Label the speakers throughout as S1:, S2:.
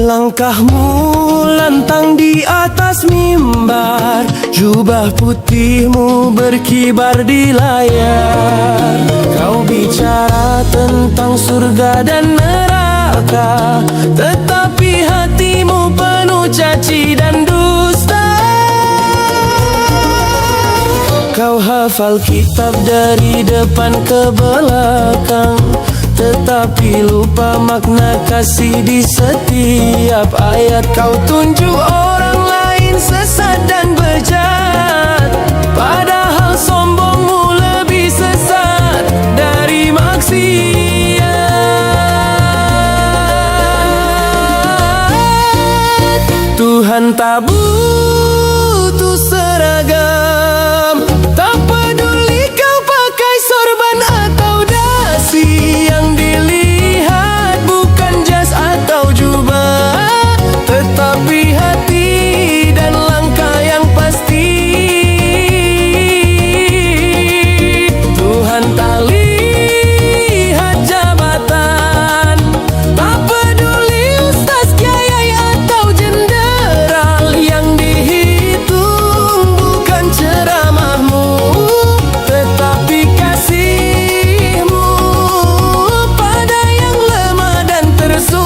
S1: Langkahmu lantang di atas mimbar, jubah putihmu berkibar di layar. Kau bicara tentang surga dan neraka, tetapi hatimu penuh caci dan dusta. Kau hafal kitab dari depan ke belakang, tetapi lupa makna kasih di setiap ayat. Kau tunjuk orang lain sesat dan bejat, padahal sombongmu lebih sesat dari maksiat. Tuhan tak butuh seragam, tak peduli kau pakai sorban atau dasi. Yang dilihat bukan jas atau jubah, tetapi hati dan langkah yang pasti. Tuhan tak lihat jabatan, tak peduli ustaz, kiai atau jenderal. Yang dihitung bukan ceramahmu, tetapi kasihmu pada yang lemah dan tersungkur.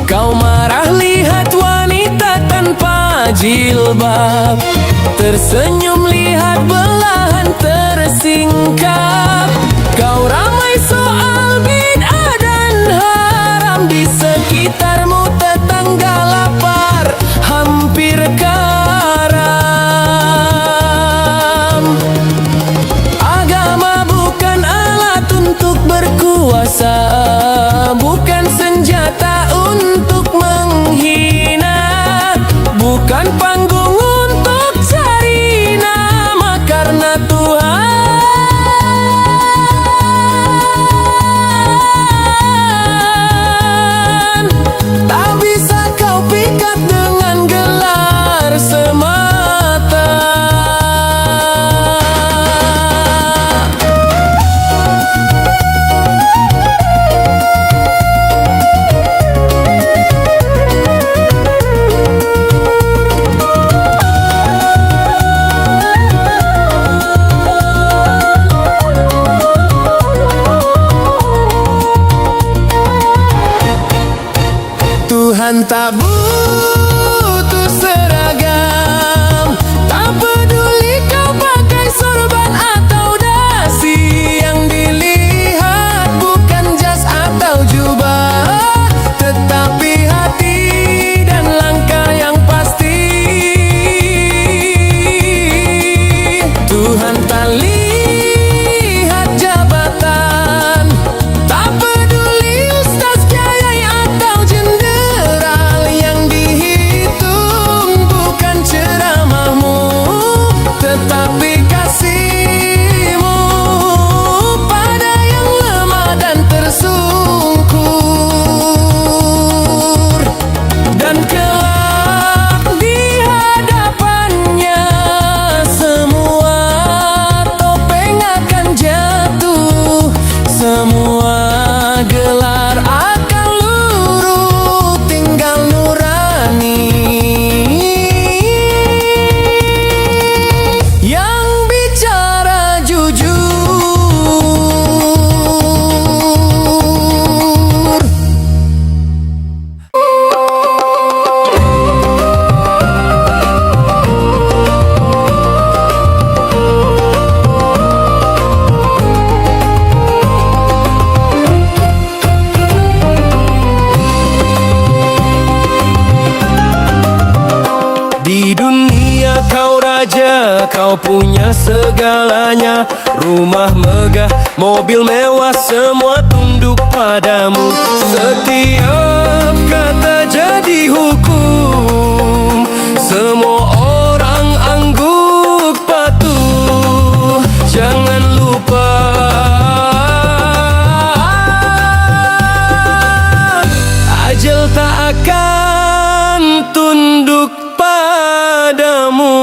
S1: Kau marah lihat wanita tanpa jilbab, tersenyum lihat belahan tersingkap. Kau ramai soal bid'ah dan haram, di sekitarmu tetangga lapar hampir karam. Agama bukan alat untuk berkuasa, bukan senjata untuk menghina, bukan panggung untuk cari nama, karena Tuhan tak bisa kau pikat dengan gelar semata. Tuhan tak butuh seragam, tak peduli kau pakai sorban atau dasi. Yang dilihat bukan jas atau jubah, tetapi hati dan langkah yang pasti. Tuhan tak lihat jabatan, tak peduli ustaz, kiai atau jenderal. Yang dihitung bukan ceramahmu, tetapi kasihmu pada yang lemah dan tersungkur. Dan kelak di hadapannya semua topeng akan jatuh, semua gelar akan luruh, tinggal nurani yang bicara jujur. Di dunia kau raja, kau punya segalanya. Rumah megah, mobil mewah, semua tunduk padamu. Setiap kata jadi hukum, semua orang angguk patuh. Jangan lupa ajal tak akan tunduk padamu.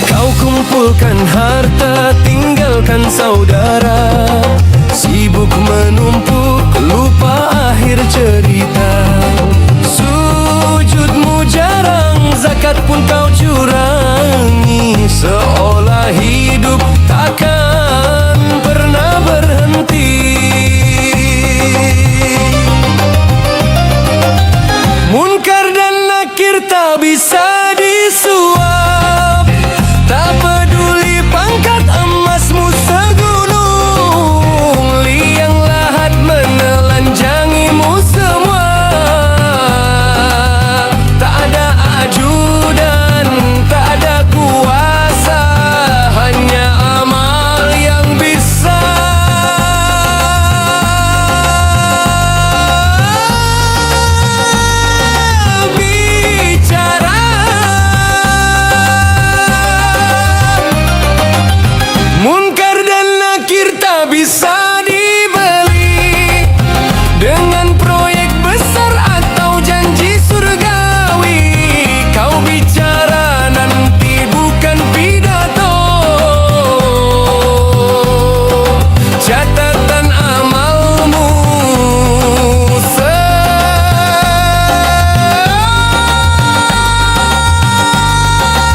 S1: Kau kumpulkan harta tinggal tinggalkan saudara. Sibuk menumpuk, lupa akhir cerita. Sujudmu jarang, zakat pun kau curangi. Seolah hidup takkan pernah berhenti. Munkar dan nakir tak bisa disuap. Tak peduli pangkat emasmu segunung, liang lahat menelanjangimu semua. Tak ada ajudan, tak ada kuasa, hanya amal yang bisa bicara. Munkar dan nakir tak bisa dibeli dengan proyek besar atau janji surgawi. Kau bicara nanti bukan pidato. Catatan amalmu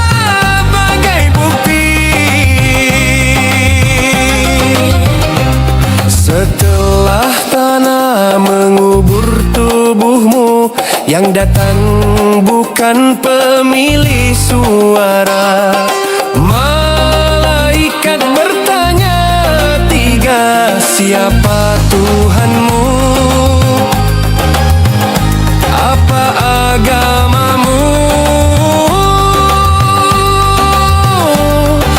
S1: sebagai bukti. Setelah tanah mengubur tubuhmu, yang datang bukan pemilik suara. Malaikat bertanya tiga, siapa Tuhanmu? Apa agamamu?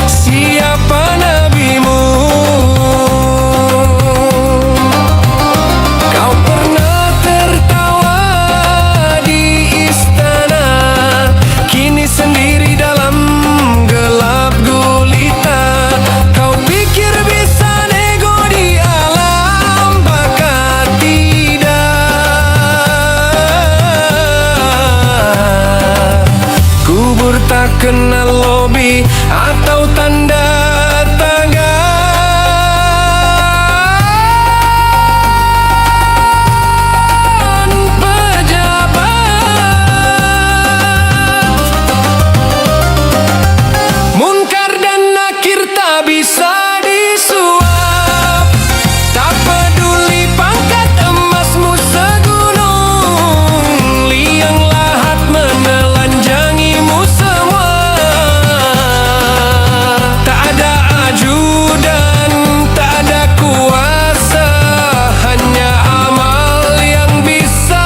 S1: Siapa nabimu? Kau pernah tertawa di istana, kini sendiri dalam gelap gulita. Kau pikir bisa nego di alam baka tidak. Kubur tak kenal lobi atau tanda tangan pejabat. Munkar dan nakir tak bisa disuap. Tak peduli pangkat emasmu segunung, liang lahat menelanjangimu semua. Tak ada ajudan, tak ada kuasa, hanya amal yang bisa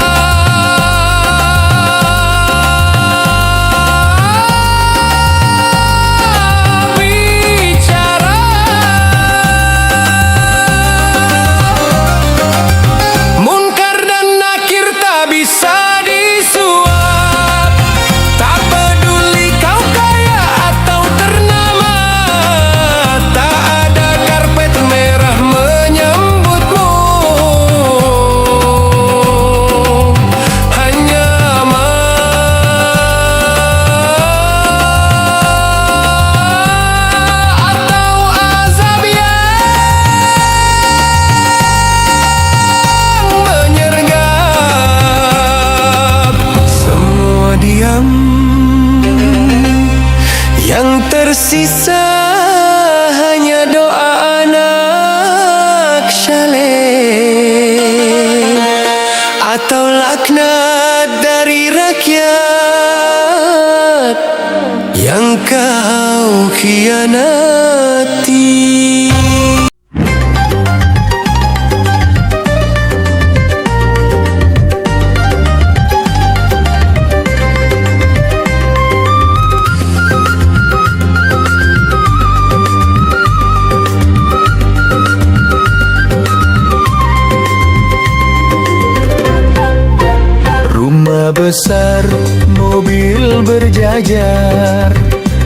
S1: bicara. Munkar dan nakir tak bisa disuap. Tak peduli kau kaya atau ternama, tak ada karpet merah menyambutmu. Hanya atau azab yang menyergap. Semua diam, yang tersisa hanya doa anak Saleh atau laknat dari rakyat yang kau khianati. Rumah besar, mobil berjajar,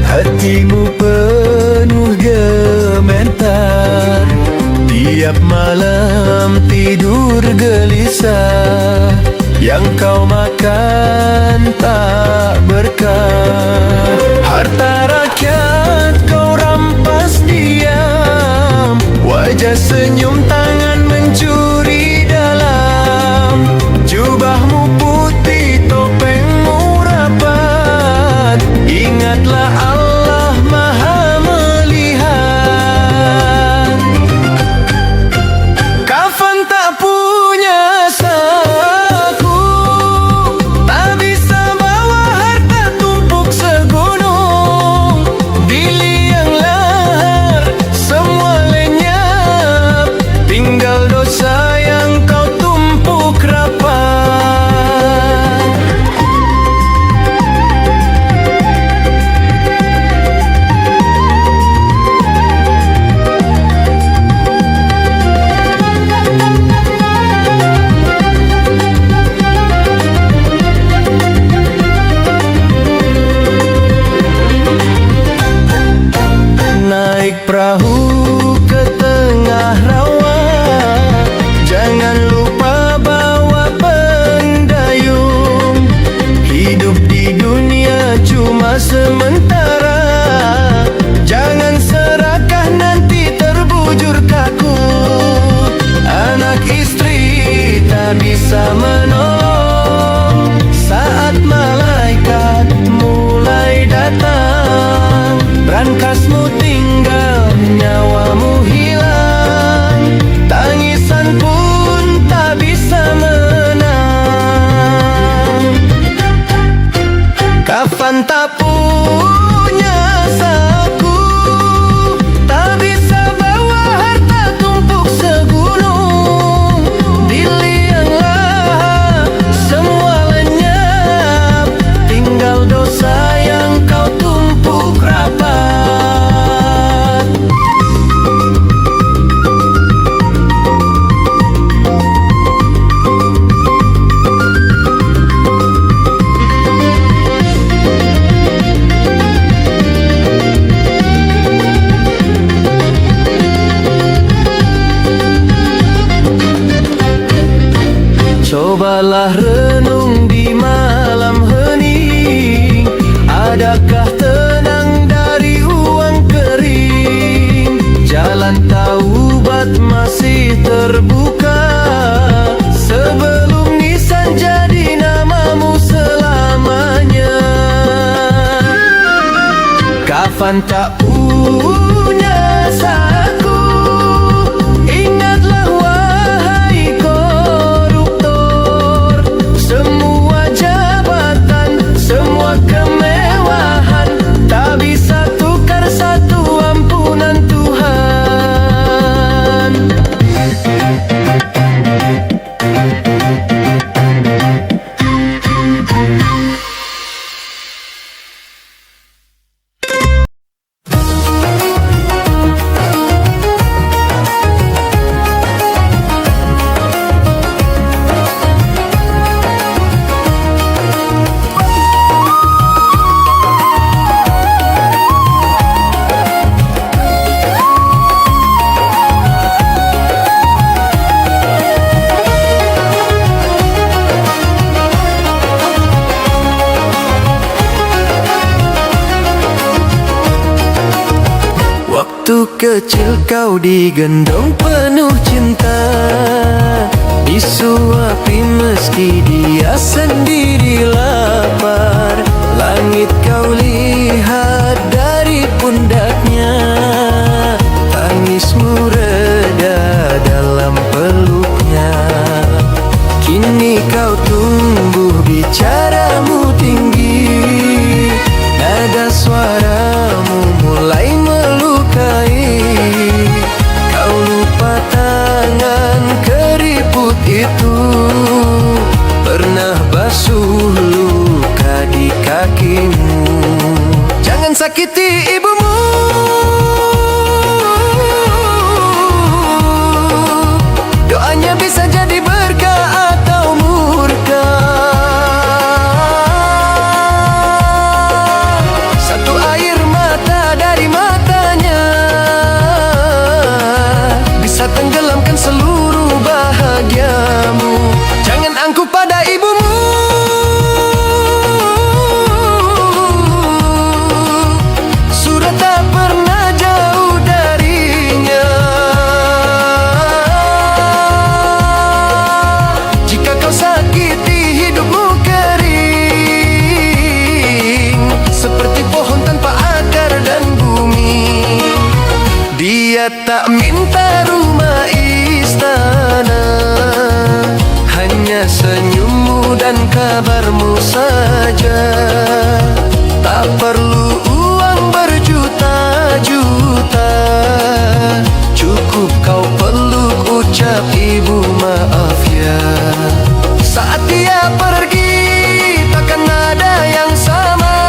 S1: hatimu penuh gemetar. Tiap malam tidur gelisah, yang kau makan tak berkah. Harta rakyat kau rampas dia, cuma sementara. Jangan serakah nanti terbujur kaku. Anak istri tak bisa menolong saat malaikat mulai datang. Brankasmu tinggal, nyawamu hilang, tangisan pun tak bisa menang. Kafan tak punya saku, tak bisa bawa harta tumpuk segunung. Dilianglah semua lenyap, tinggal dosa yang kau tumpuk rapat. Cobalah renung di malam hening, adakah tenang dari uang kering? Jalan taubat masih terbuka sebelum nisan jadi namamu selamanya. Kafan tak punya saku, ingatlah wahai koruptor. Semua jabatan, semua kemewahan tak bisa tukar satu ampunan Tuhan. Waktu kecil kau digendong penuh cinta, disuapi meski dia sendiri lapar. Langit kau lihat dari pundaknya, tangismu reda dalam peluknya. Kini kau tumbuh, bicaramu tinggi, nada suaramu mulai melukai. Kau lupa tangan keriput itu pernah basuh luka di kakimu. Jangan sakiti ibumu, doanya bisa jadi berkah atau murka. Satu air mata dari matanya bisa tenggelamkan seluruh bahagiamu. Jangan angkuh pada ibumu, sudah tak pernah jauh darinya. Jika kau sakiti hidupmu kering seperti pohon tanpa akar dan bumi. Dia tak minta rumah istana, hanya senyummu dan kabarmu saja. Tak perlu uang berjuta-juta, cukup kau peluk, ucap ibu maaf ya. Saat dia pergi takkan ada yang sama,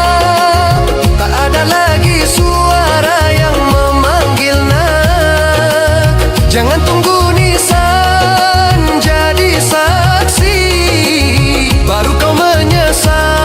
S1: tak ada lagi suara yang memanggil nak. Jangan tunggu nisan jadi saksi baru kau menyesal.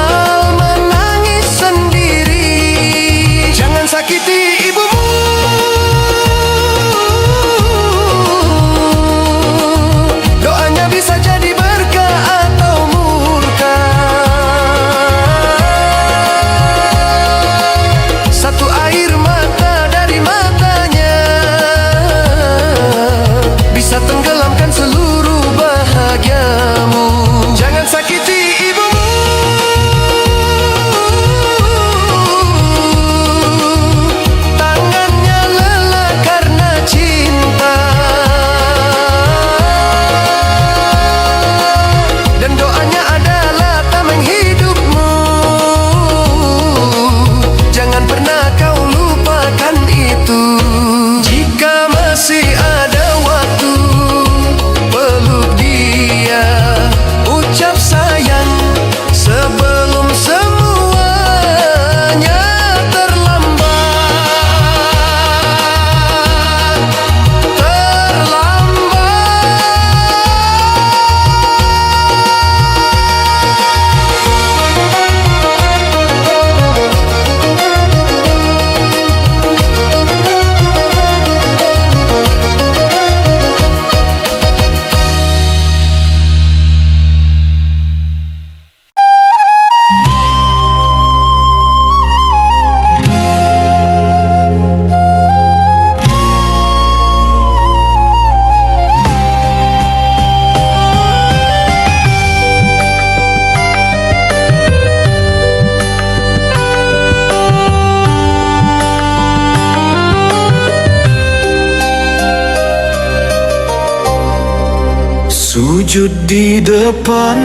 S1: Sujud di depan,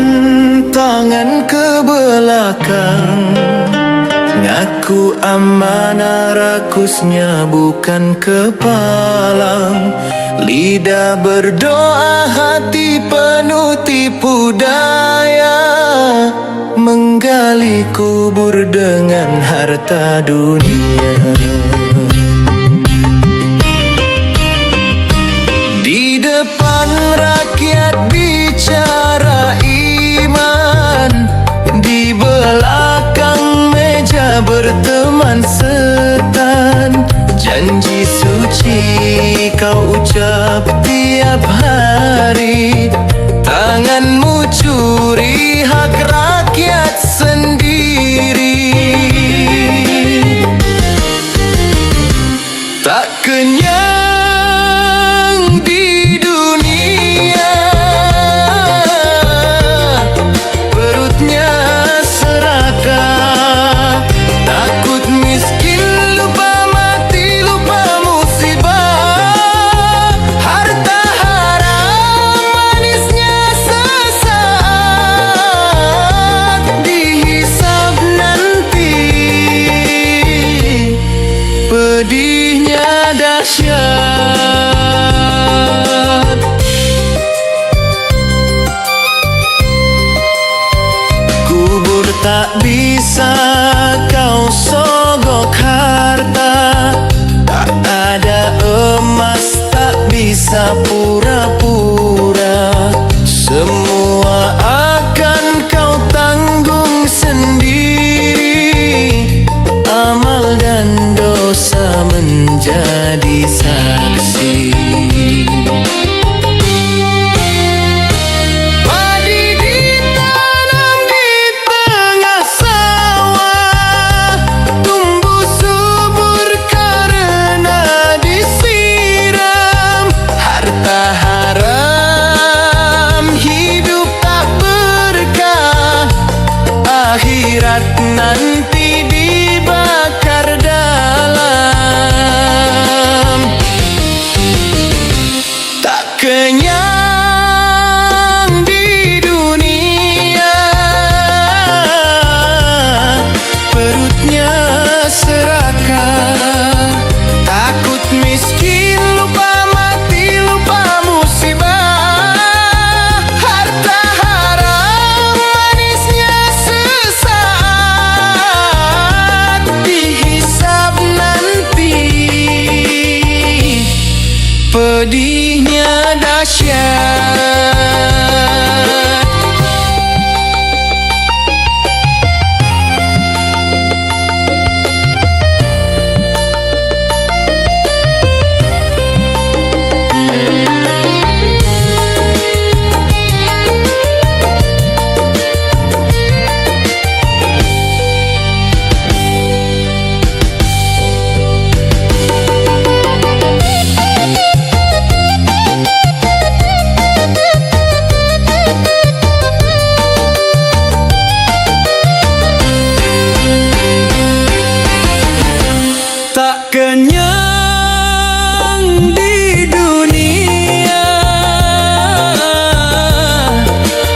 S1: tangan ke belakang, ngaku amanah rakusnya bukan kepalang. Lidah berdoa, hati penuh tipu daya, menggali kubur dengan harta dunia. Di depan rakyat bicara iman, di belakang meja berteman setan. Janji suci kau ucap tiap hari, tanganmu curi hak rakyat sendiri. Tak kenyang di dunia, perutnya serakah. Takut miskin, lupa mati, lupa musibah. Harta haram manisnya sesaat, dihisab nanti pedihnya dahsyat. Kubur tak bisa kau sogok harta, tak ada emas tak bisa pura-pura. Semua akan kau tanggung sendiri, amal dan dosa menjadi saksi. Padi ditanam di tengah sawah, tumbuh subur karena disiram. Harta haram hidup tak berkah, akhirat nanti dibakar dalam. Tak kenyang di dunia, perutnya serakah. Takut miskin, lupa mati, lupa musibah. Harta haram manisnya sesaat, dihisab nanti pedihnya dahsyat. Tak kenyang di dunia,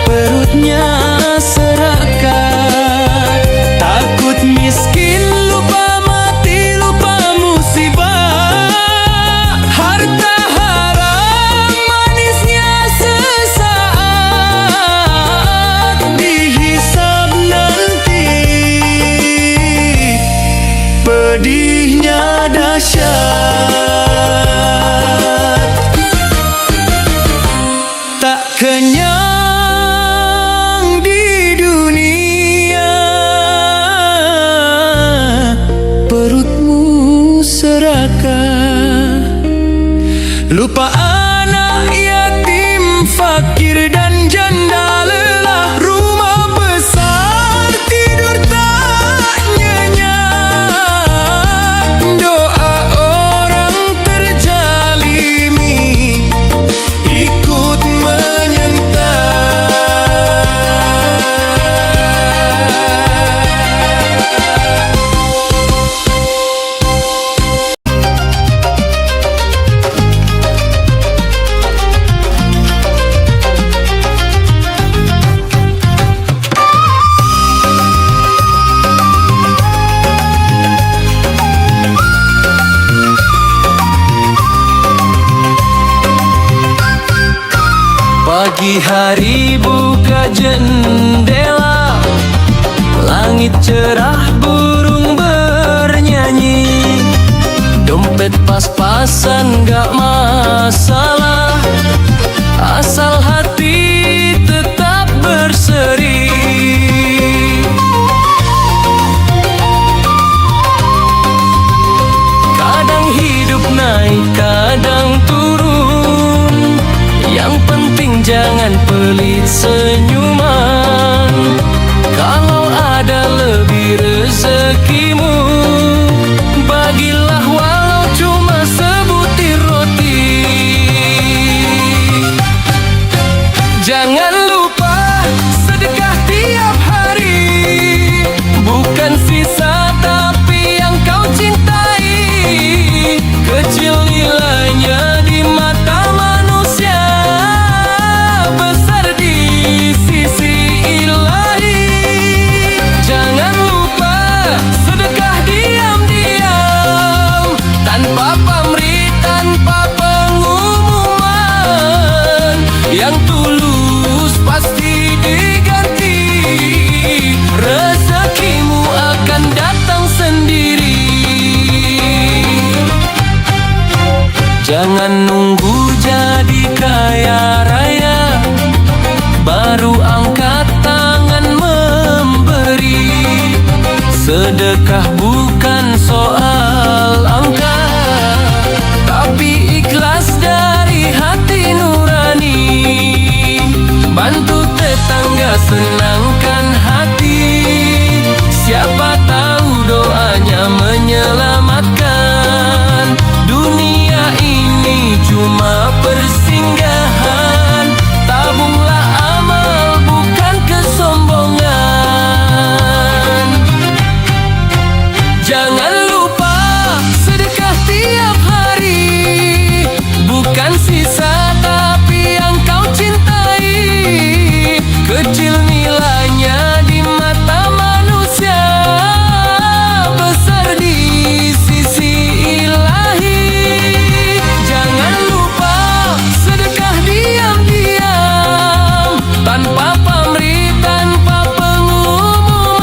S1: perutnya serakah. Takut miskin, lupa mati, lupa musibah. Harta haram manisnya sesaat, dihisab nanti pedihnya dahsyat. Tak kenyang di dunia, perutmu serakah. Lupa anak yatim, fakir dan janda lelah. Rumah besar tidur tak nyenyak, doa orang Pagi hari buka jendela, langit cerah burung bernyanyi, dompet pas-pasan gak masalah, asal hati tetap berseri. Kadang hidup naik, kadang turun, yang penting jangan pelit senyuman. Kalau ada lebih rezekimu, bagilah walau cuma sebutir roti. Jangan lupa sedekah tiap hari, bukan sisa tapi yang kau cintai. Kecil nilainya di mata manusia, besar di sisi ilahi. Jangan lupa sedekah diam-diam, tanpa pamrih, tanpa pengumuman. Yang tulus pasti diganti, rezekimu akan datang sendiri. Jangan nunggu jadi kaya raya baru angkat tangan memberi. Sedekah bukan soal angka, tapi ikhlas dari hati nurani. Bantu tetangga, senangkan hati, siapa tahu doanya menyelamatkan. Dunia ini cuma persinggahan, tabunglah amal bukan kesombongan. Jangan lupa sedekah tiap hari, bukan sisa tapi yang kau cintai. Kecil nilainya di mata manusia, besar di sisi ilahi. Jangan lupa sedekah diam-diam, tanpa pamrih, tanpa pengumuman.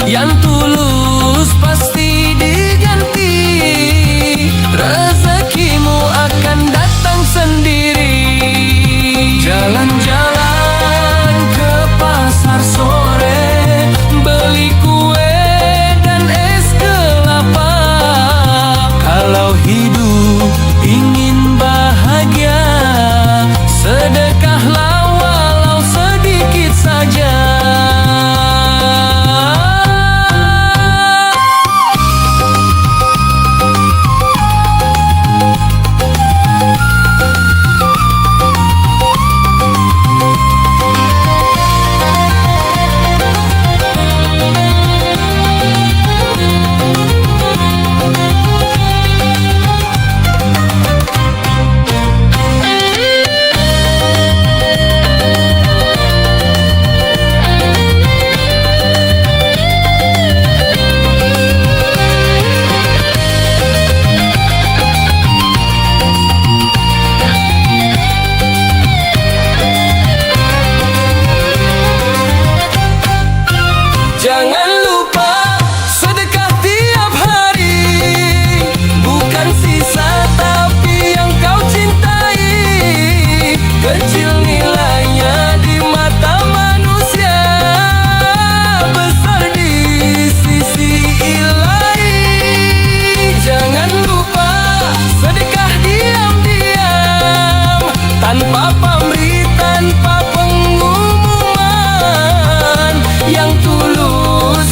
S1: Yang tulus pasti diganti, rezekimu akan datang sendiri. Jalan-jalan ke pasar sore, beli kue dan es kelapa. Kalau hidup ingin bahagia, sedekahlah walau sedikit saja. Jangan lupa sedekah tiap hari, bukan sisa tapi yang kau cintai. Kecil nilainya di mata manusia, besar di sisi ilahi. Jangan lupa sedekah diam-diam, tanpa pamrih, tanpa pengumuman. Yang tulus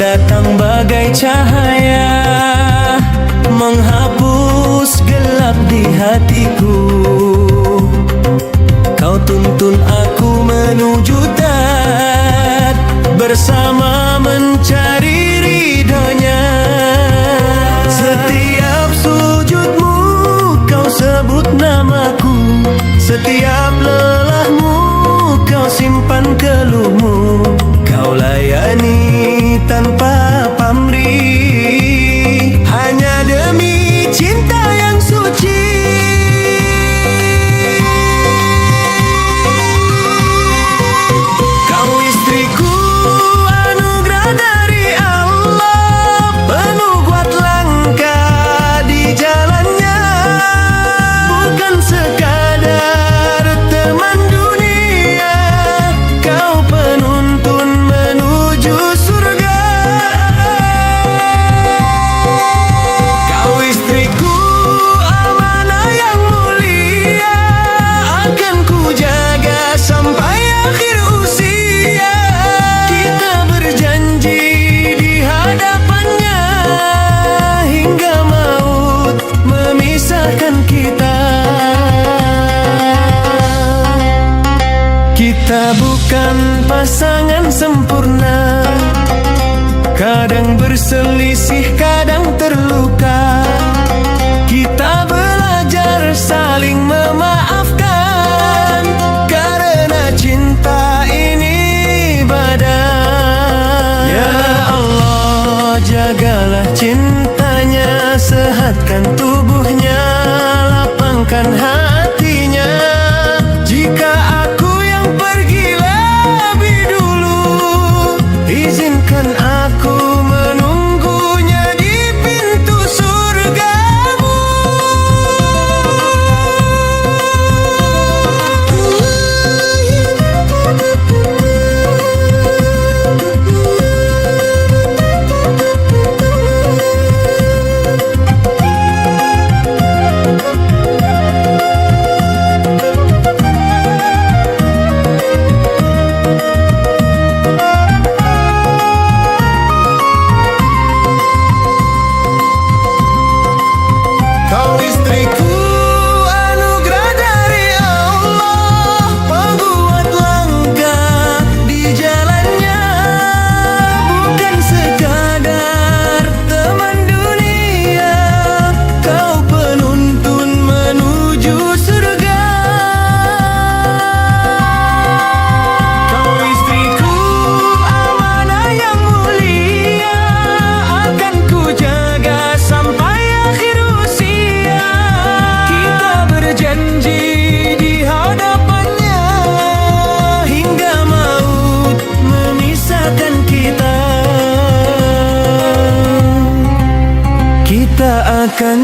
S2: datang bagai cahaya, menghapus gelap di hatiku. Kau tuntun aku menuju taat, bersama mencari ridhonya. Setiap sujudmu kau sebut namaku, setiap lelahmu kau simpan keluhmu. Kau layani tanpa pamrih, hanya demi cinta yang suci. Kau istriku, anugerah dari Allah, penuh kuat langkah di jalannya. Bukan sekadar teman dunia, kau penuntun menuju surga. Kau istriku, amanah yang mulia, akan ku jaga sampai akhir usia. Kita berjanji di hadapannya, hingga maut memisahkan kita. Kita bukan pasangan sempurna, kadang berselisih, kadang terluka. Kita belajar saling memaafkan, karena cinta ini ibadah. Ya Allah, jagalah cintanya, sehatkan tubuhnya, lapangkan hatinya. Jika aku yang pergi lebih dulu, izinkan aku menunggunya di pintu surgamu. Kau istriku, anugerah dari Allah, pembuat langkah di jalannya. Bukan sekadar teman dunia, kau penuntun menuju surga. Kau istriku, amanah yang mulia, akan ku jaga sampai akhir usia. Kita berjanji di hadapannya, hingga maut memisahkan kita. Kita akan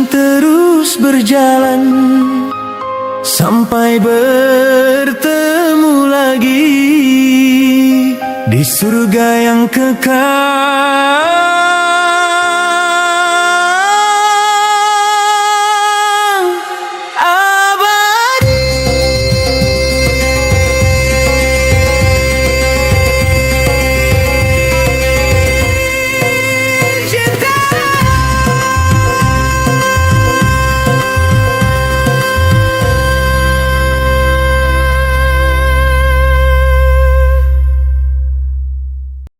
S2: terus berjalan sampai bertemu lagi di surga yang kekal.